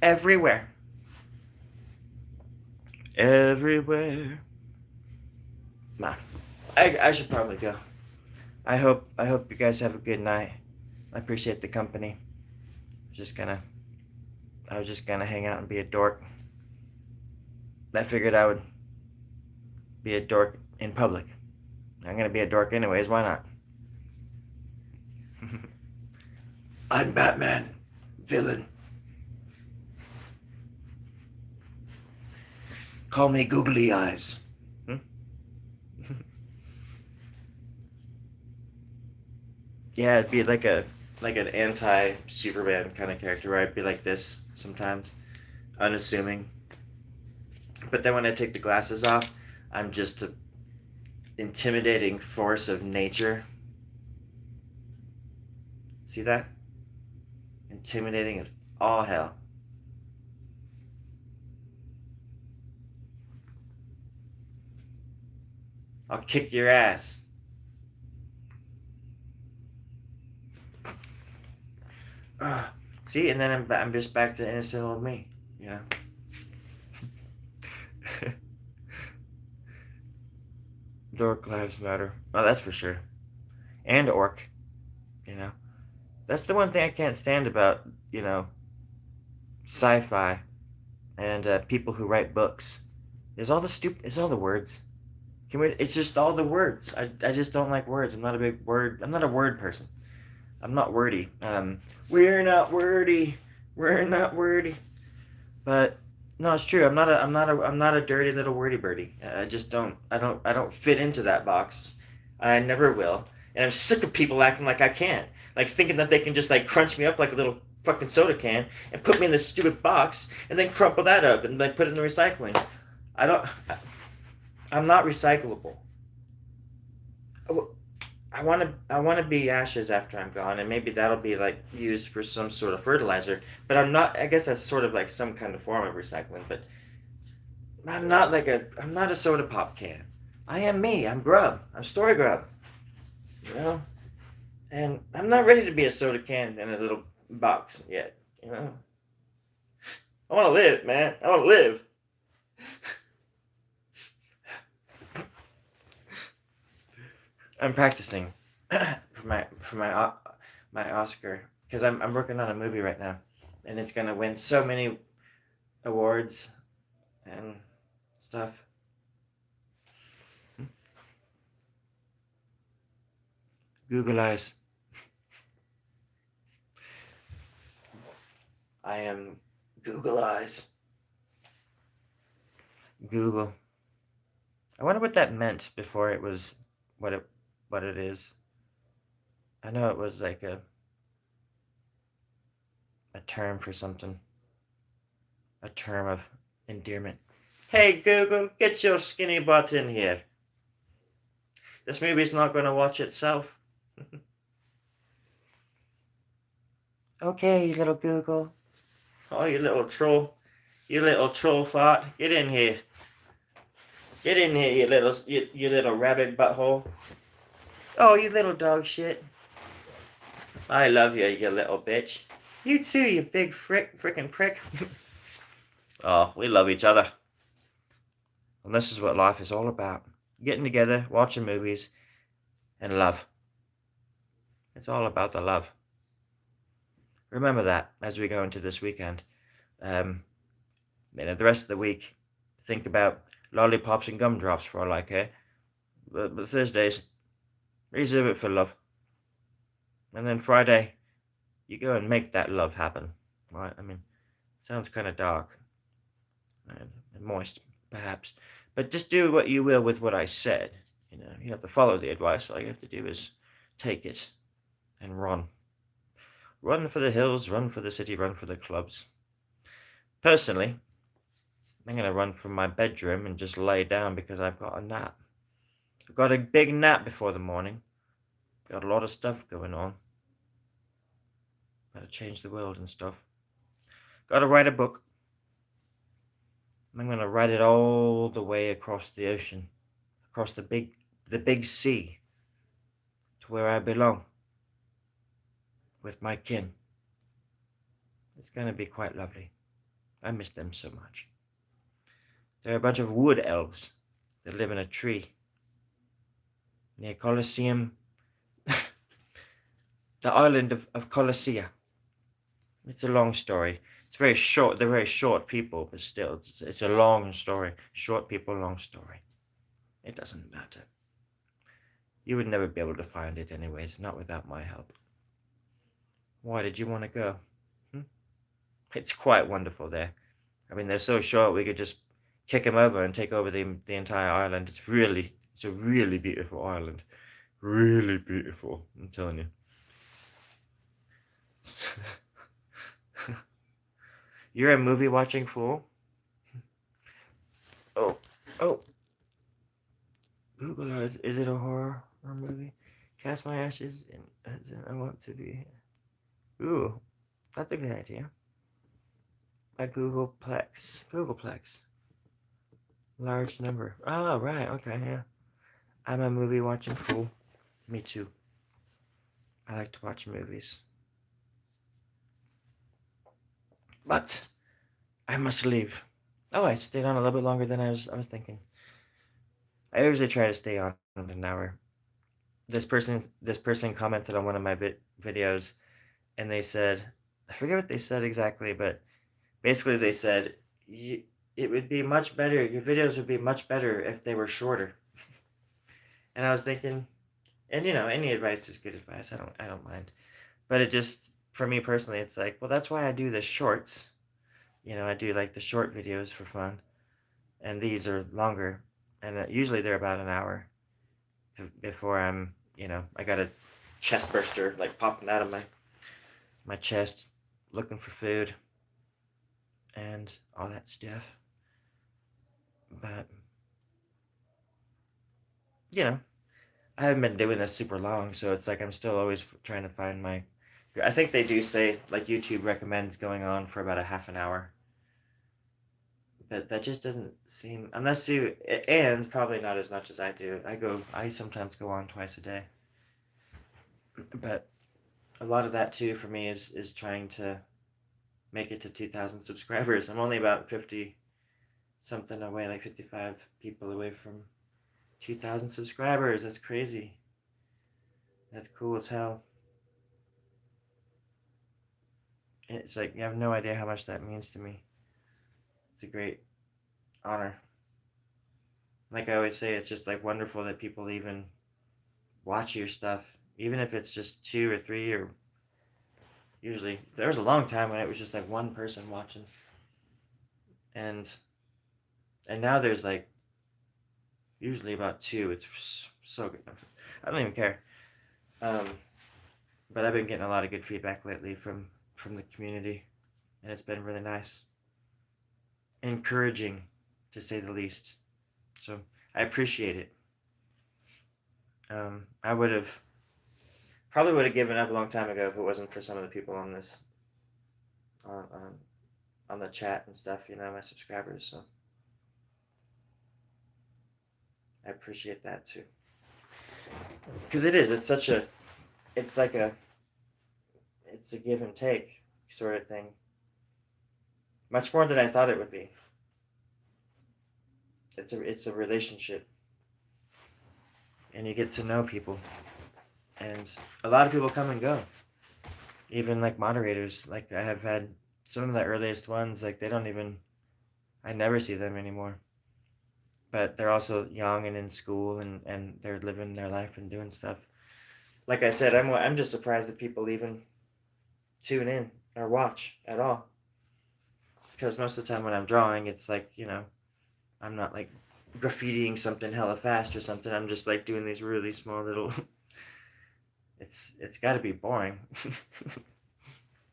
Speaker 1: Everywhere. Everywhere. Nah. I should probably go. I hope you guys have a good night. I appreciate the company. I was just gonna hang out and be a dork. I figured I would be a dork in public. I'm gonna be a dork anyways, why not? I'm Batman, villain. Call me Googly Eyes. Yeah, it'd be like an anti-Superman kind of character where I'd be like this sometimes, unassuming. But then when I take the glasses off, I'm just an intimidating force of nature. See that? Intimidating as all hell. I'll kick your ass. See, and then I'm just back to innocent old me, you know. Dork lives matter. Oh, that's for sure. And orc, you know. That's the one thing I can't stand about, you know, sci-fi and people who write books. It's all the words. It's just all the words. I just don't like words. I'm not a word person. I'm not wordy. We're not wordy. We're not wordy. But no, it's true. I'm not a dirty little wordy birdie. I just don't. I don't fit into that box. I never will. And I'm sick of people acting like I can. Like thinking that they can just like crunch me up like a little fucking soda can and put me in this stupid box and then crumple that up and like put it in the recycling. I'm not recyclable. I want to be ashes after I'm gone, and maybe that'll be like used for some sort of fertilizer. But I'm not. I guess that's sort of like some kind of form of recycling. But I'm not a soda pop can. I am me. I'm Grubb. I'm Storie Grubb. You know, and I'm not ready to be a soda can in a little box yet. You know, I want to live, man. I want to live. I'm practicing for my Oscar because I'm working on a movie right now, and it's gonna win so many awards and stuff. Google Eyes. I am Google Eyes. Google. I wonder what that meant before it was what it is. I know it was like a term for something. A term of endearment. Hey Google, get your skinny butt in here. This movie's not going to watch itself. Okay, you little Google. Oh, you little troll. You little troll fart. Get in here. Get in here, you little rabbit butthole. Oh, you little dog shit. I love you, you little bitch. You too, you big frickin' prick. Oh, we love each other. And this is what life is all about. Getting together, watching movies, and love. It's all about the love. Remember that as we go into this weekend. The rest of the week, think about lollipops and gumdrops for all I care. But Thursdays, reserve it for love. And then Friday, you go and make that love happen. Right? I mean, sounds kind of dark and moist, perhaps. But just do what you will with what I said. You have to follow the advice. All you have to do is take it and run. Run for the hills, run for the city, run for the clubs. Personally, I'm going to run from my bedroom and just lay down because I've got a nap. I've got a big nap before the morning. Got a lot of stuff going on. Got to change the world and stuff. Got to write a book. I'm going to write it all the way across the ocean, across the big sea, to where I belong, with my kin. It's going to be quite lovely. I miss them so much. They're a bunch of wood elves that live in a tree near Colosseum, the island of Colossia. It's a long story. It's very short. They're very short people, but still, it's a long story. Short people, long story. It doesn't matter. You would never be able to find it anyways, not without my help. Why did you want to go? It's quite wonderful there. I mean, they're so short, we could just kick them over and take over the entire island. It's a really beautiful island. Really beautiful, I'm telling you. You're a movie watching fool? Oh. Google, is it a horror movie? Cast my ashes and I want to be. Ooh, that's a good idea. A Googleplex. Large number. Oh, right, okay, yeah. I'm a movie watching fool. Me too. I like to watch movies. But I must leave. Oh, I stayed on a little bit longer than I was thinking. I usually try to stay on an hour. This person commented on one of my videos, and they said, I forget what they said exactly, but basically they said it would be much better. Your videos would be much better if they were shorter. And I was thinking, and any advice is good advice. I don't mind, but it just, for me personally, it's like, well, that's why I do the shorts. I do like the short videos for fun, and these are longer, and usually they're about an hour before I'm, I got a chest burster like popping out of my chest, looking for food and all that stuff. But I haven't been doing this super long, so it's like I'm still always trying to find my. I think they do say, like, YouTube recommends going on for about a half an hour. But that just doesn't seem, unless you, and probably not as much as I do. I sometimes go on twice a day. But a lot of that too for me is trying to make it to 2,000 subscribers. I'm only about 50 something away, like 55 people away from 2,000 subscribers. That's crazy. That's cool as hell. It's like, you have no idea how much that means to me. It's a great honor. Like I always say, it's just like wonderful that people even watch your stuff, even if it's just 2 or 3 or Usually, there was a long time when it was just like one person watching, and now there's like usually about two. It's so good. I don't even care. Um, but I've been getting a lot of good feedback lately from the community, and it's been really nice, encouraging, to say the least. So I appreciate it. I would have probably would have given up a long time ago if it wasn't for some of the people on this on on, on the chat and stuff. My subscribers. So I appreciate that too. Because it is. It's such a. It's like a. It's a give and take sort of thing. Much more than I thought it would be. It's a relationship, and you get to know people, and a lot of people come and go. Even like moderators, like I have had some of the earliest ones, like they don't even. I never see them anymore. But they're also young and in school, and they're living their life and doing stuff. Like I said, I'm just surprised that people even tune in or watch at all. Because most of the time when I'm drawing, it's like, I'm not like graffitiing something hella fast or something. I'm just like doing these really small little. It's got to be boring.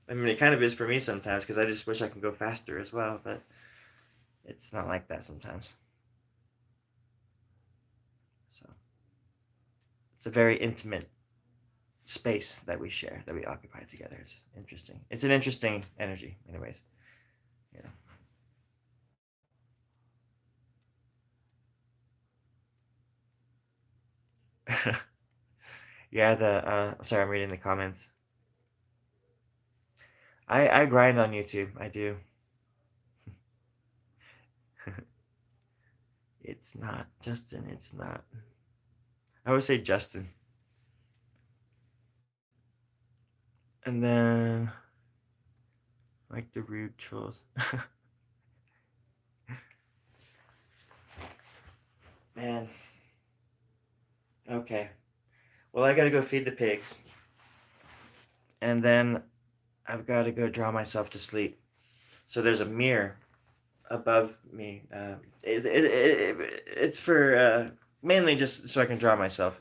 Speaker 1: I mean, it kind of is for me sometimes because I just wish I could go faster as well, but it's not like that sometimes. So it's a very intimate space that we share, that we occupy together. It's interesting. It's an interesting energy, anyways. Yeah, sorry, I'm reading the comments. I grind on YouTube. I do. It's not Justin. It's not. I would say Justin. And then like the rude trolls. Man. Okay. Well, I gotta go feed the pigs. And then I've got to go draw myself to sleep. So there's a mirror above me. It's for mainly just so I can draw myself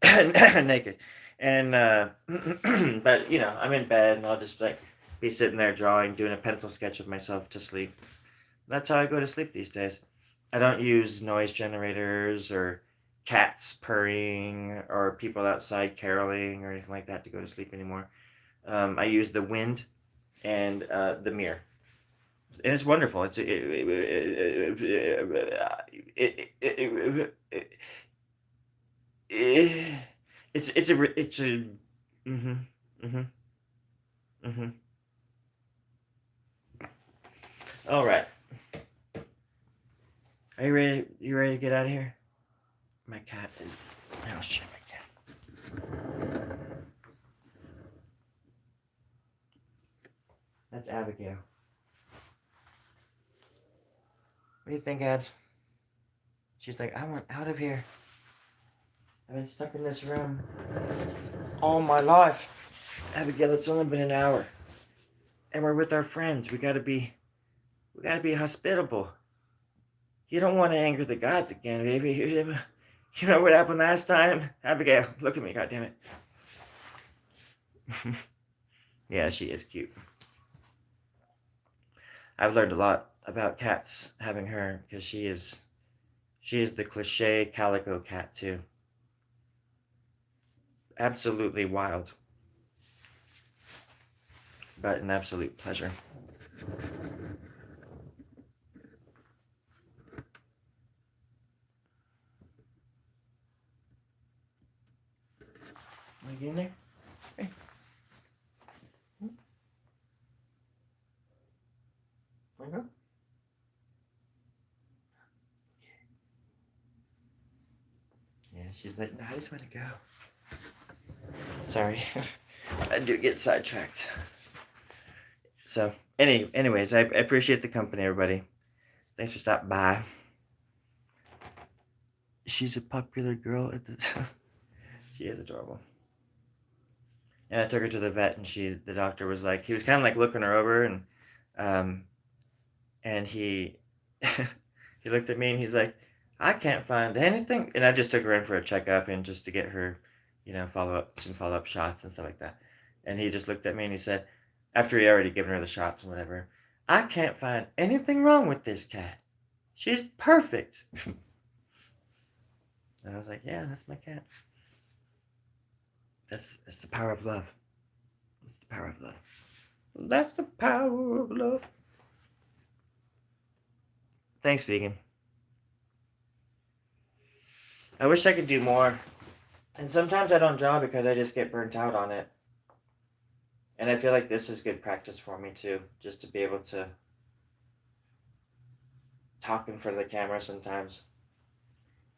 Speaker 1: naked. And but I'm in bed and I'll just like be sitting there drawing, doing a pencil sketch of myself to sleep. That's how I go to sleep these days. I don't use noise generators or cats purring or people outside caroling or anything like that to go to sleep anymore. I use the wind and the mirror, and it's wonderful. It's a mm-hmm, mm-hmm, mm-hmm. All right, are you ready? You ready to get out of here? My cat is. Oh shit, my cat. That's Abigail. What do you think, Abs? She's like, I want out of here. I've been stuck in this room all my life. Abigail, it's only been an hour, and we're with our friends. We gotta be hospitable. You don't want to anger the gods again, baby. You know what happened last time? Abigail, look at me, goddammit. Yeah, she is cute. I've learned a lot about cats having her because she is the cliche calico cat too. Absolutely wild, but an absolute pleasure. Want to get in there? Hey. Want to go? Yeah, she's like, no, I just want to go. Sorry, I do get sidetracked. So, anyways, I appreciate the company, everybody. Thanks for stopping by. She's a popular girl at the. She is adorable. And I took her to the vet, and the doctor was like, he was kind of like looking her over, and he he looked at me and he's like, I can't find anything. And I just took her in for a checkup and just to get her, some follow up shots and stuff like that. And he just looked at me and he said, after he already given her the shots and whatever, I can't find anything wrong with this cat. She's perfect. And I was like, yeah, that's my cat. That's the power of love. That's the power of love. That's the power of love. Thanks, vegan. I wish I could do more. And sometimes I don't draw because I just get burnt out on it. And I feel like this is good practice for me too, just to be able to talk in front of the camera sometimes.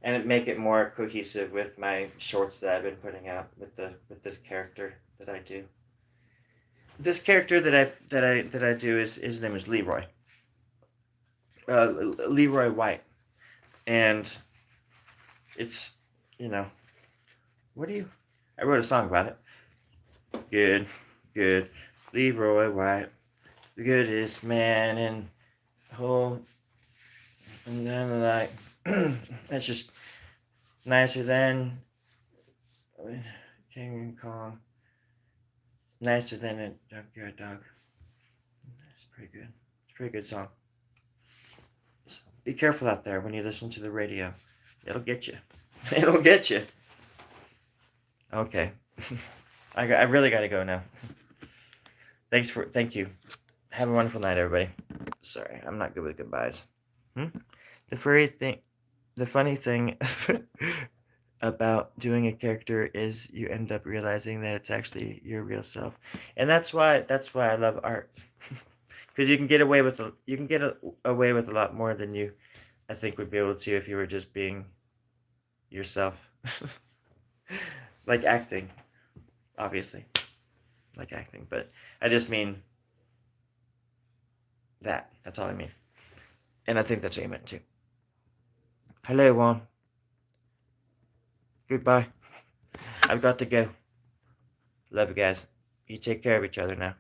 Speaker 1: And make it more cohesive with my shorts that I've been putting out with this character that I do. This character that I do his name is Leroy. Leroy White. And it's, I wrote a song about it. Good, Leroy White, the goodest man in the whole, and then like, that's just nicer than King Kong, nicer than a junkyard dog. It's pretty good. It's a pretty good song. So be careful out there when you listen to the radio. It'll get you. It'll get you. Okay. I really got to go now. Thank you. Have a wonderful night, everybody. Sorry, I'm not good with goodbyes. The funny thing about doing a character is you end up realizing that it's actually your real self, and that's why I love art, because you can get away with a lot more than you, I think, would be able to if you were just being yourself. Like acting, obviously, like acting, but I just mean that's all I mean, and I think that's what you meant too. Hello, Juan. Goodbye. I've got to go. Love you guys. You take care of each other now.